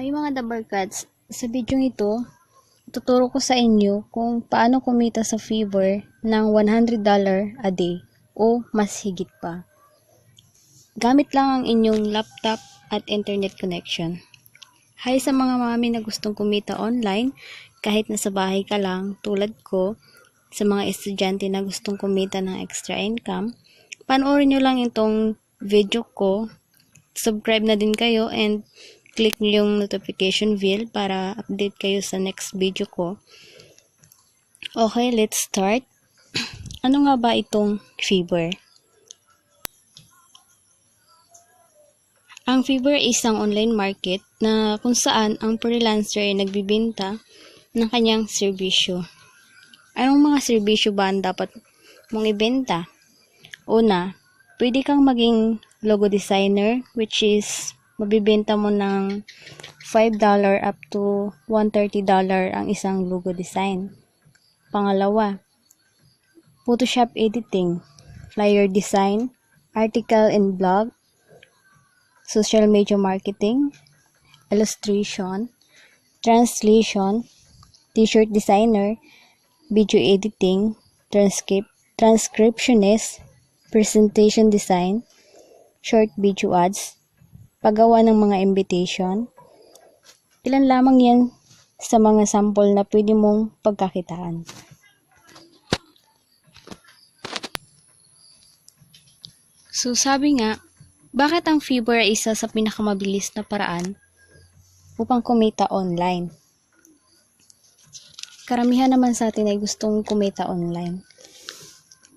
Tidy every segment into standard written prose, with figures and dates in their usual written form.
Hey mga Dabarkads, sa video ito, tuturo ko sa inyo kung paano kumita sa Fiverr ng $100 a day o mas higit pa. Gamit lang ang inyong laptop at internet connection. Hi sa mga mami na gustong kumita online kahit nasa bahay ka lang tulad ko, sa mga estudyante na gustong kumita ng extra income, panoorin nyo lang itong video ko, subscribe na din kayo and click nyo yung notification bell para update kayo sa next video ko. Okay, let's start. Ano nga ba itong Fiverr? Ang Fiverr ay isang online market na kung saan ang freelancer ay nagbibenta ng kanyang serbisyo. Anong mga serbisyo ba ang dapat mong ibenta? Una, pwede kang maging logo designer, which is mabibenta mo ng $5 up to $130 ang isang logo design. Pangalawa, Photoshop editing, flyer design, article and blog, social media marketing, illustration, translation, t-shirt designer, video editing, transcriptionist, presentation design, short video ads, paggawa ng mga invitation. Ilan lamang yan sa mga sample na pwede mong pagkakitaan. So sabi nga, bakit ang Fiverr ay isa sa pinakamabilis na paraan upang kumita online? Karamihan naman sa atin ay gustong kumita online.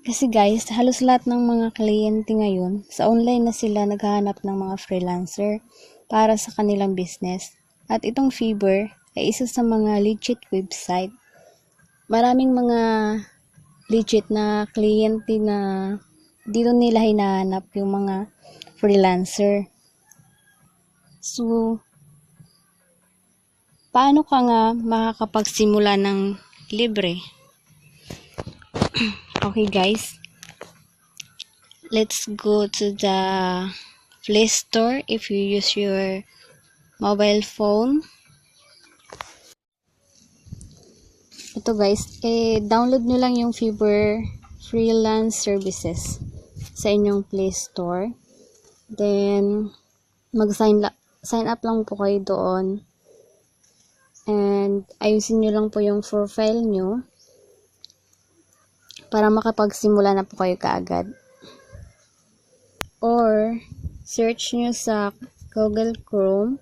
Kasi guys, halos lahat ng mga kliyente ngayon, sa online na sila naghahanap ng mga freelancer para sa kanilang business. At itong Fiverr ay isa sa mga legit website. Maraming mga legit na kliyente na dito nila hinahanap yung mga freelancer. So, paano ka nga makakapagsimula ng libre? Okay guys, let's go to the Play Store if you use your mobile phone. Ito guys, download nyo lang yung Fiverr Freelance Services sa inyong Play Store. Then, mag-sign up lang po kayo doon. And, ayusin nyo lang po yung profile nyo para makapagsimula na po kayo kaagad. Or, search nyo sa Google Chrome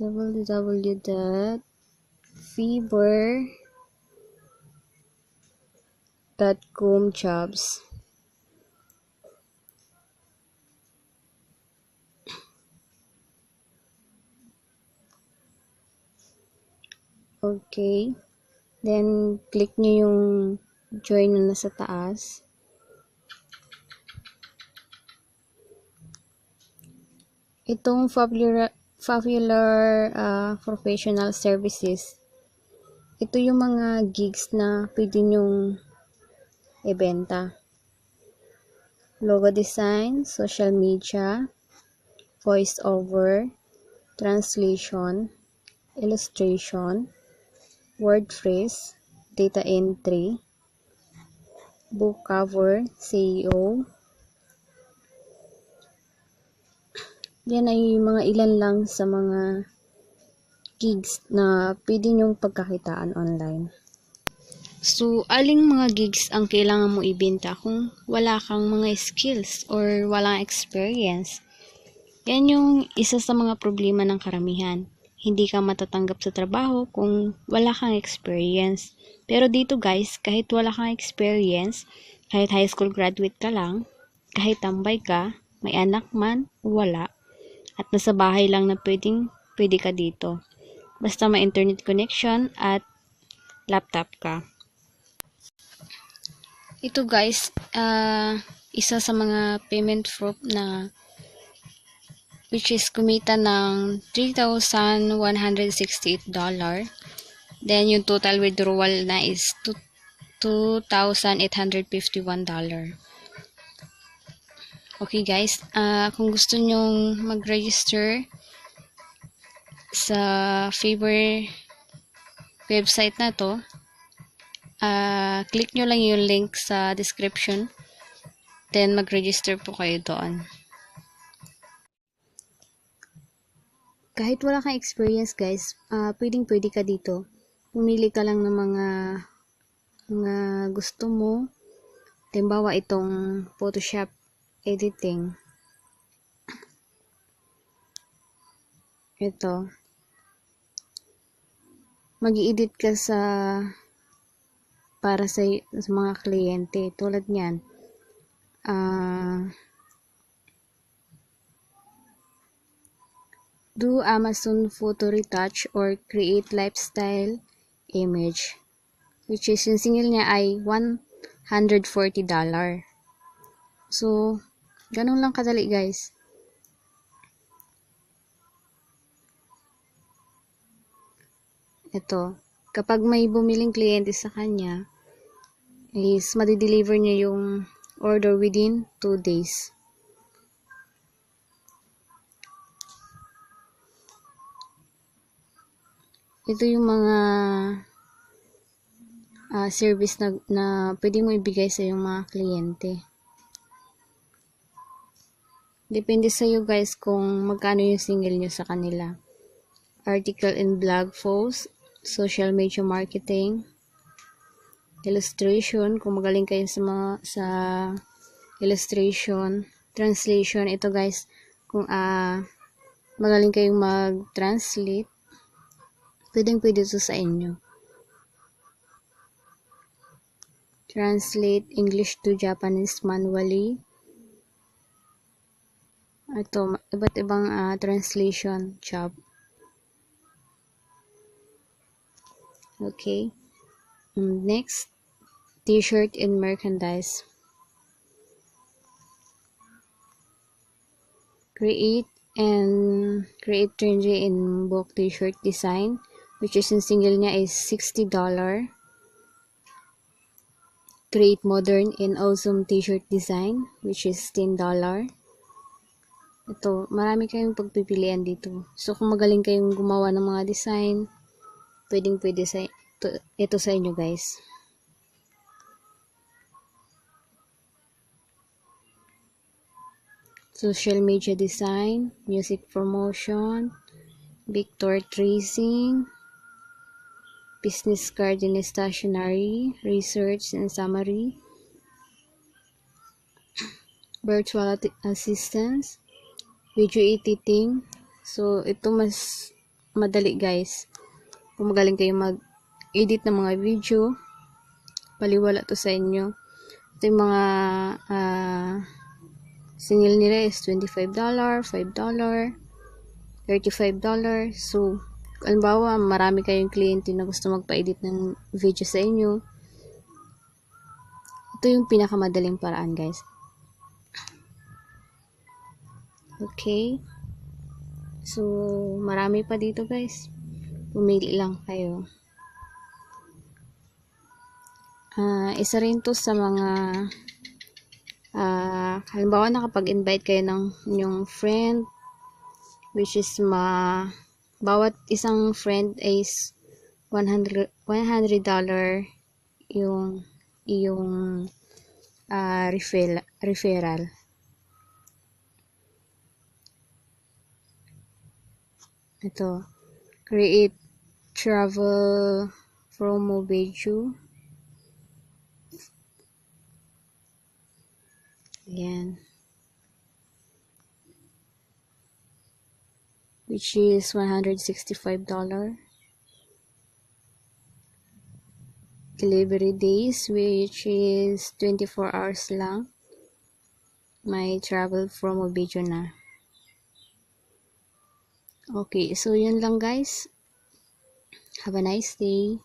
www.fiverr.com jobs. Okay. Then, click nyo yung join na nasa taas. Itong popular professional services, ito yung mga gigs na pwede nyong ibenta. Logo design, social media, voice over, translation, illustration, WordPress, data entry, book cover, SEO. Yan ay mga ilan lang sa mga gigs na pwede nyong pagkakitaan online. So, aling mga gigs ang kailangan mo ibenta kung wala kang mga skills or walang experience? Yan yung isa sa mga problema ng karamihan. Hindi ka matatanggap sa trabaho kung wala kang experience. Pero dito guys, kahit wala kang experience, kahit high school graduate ka lang, kahit tambay ka, may anak man o wala, at nasa bahay lang na pwede ka dito. Basta may internet connection at laptop ka. Ito guys, isa sa mga payment proof na which is kumita ng $3,168. Then yung total withdrawal na is $2,851. Okay guys, kung gusto nyong mag-register sa favor website na to, click nyo lang yung link sa description, then mag-register po kayo doon. Kahit wala kang experience guys, pwede ka dito. Pumili ka lang ng mga gusto mo. Halimbawa itong Photoshop editing. Ito. Mag-i-edit ka para sa mga kliyente. Tulad niyan. Do Amazon photo retouch or create lifestyle image, which is yung singil niya ay $140. So, ganun lang kadali guys. Ito, kapag may bumiling kliyente sa kanya, is madi-deliver niya yung order within 2 days. Ito yung mga service na pwede mo ibigay sa yung mga kliyente. Depende sa iyo guys kung magkano yung single nyo sa kanila. Article and blog post, social media marketing, illustration, kung magaling kayo sa illustration, translation, ito guys, kung magaling kayong mag-translate, pwede ito sa inyo. Translate English to Japanese manually. Ito, iba't ibang translation job. Okay. Next, t-shirt and merchandise. Create trendy in book t-shirt design, which is in single niya is $60. Create modern and awesome t-shirt design, which is $10. Ito, marami kayong pagpipilian dito. So, kung magaling kayong gumawa ng mga design, pwede ito sa inyo guys. Social media design, music promotion, vector tracing, business card and stationery, research and summary, virtual assistance, video editing. So, ito mas madali guys. Kung magaling kayo mag-edit ng mga video, paliwala to sa inyo. Ito yung mga single nila is $25, $5, $35. So, halimbawa, marami kayong kliyente na gusto magpa-edit ng video sa inyo. Ito yung pinakamadaling paraan, guys. Okay. So, marami pa dito, guys. Pumili lang kayo. Isa rin to sa mga halimbawa, nakapag-invite kayo ng inyong friend, which is bawat isang friend is $100 yung referral. Ito, create travel promo video. Ayan. Which is $165. Delivery days, which is 24 hours lang. May travel promo video na. Okay, so yun lang guys. Have a nice day.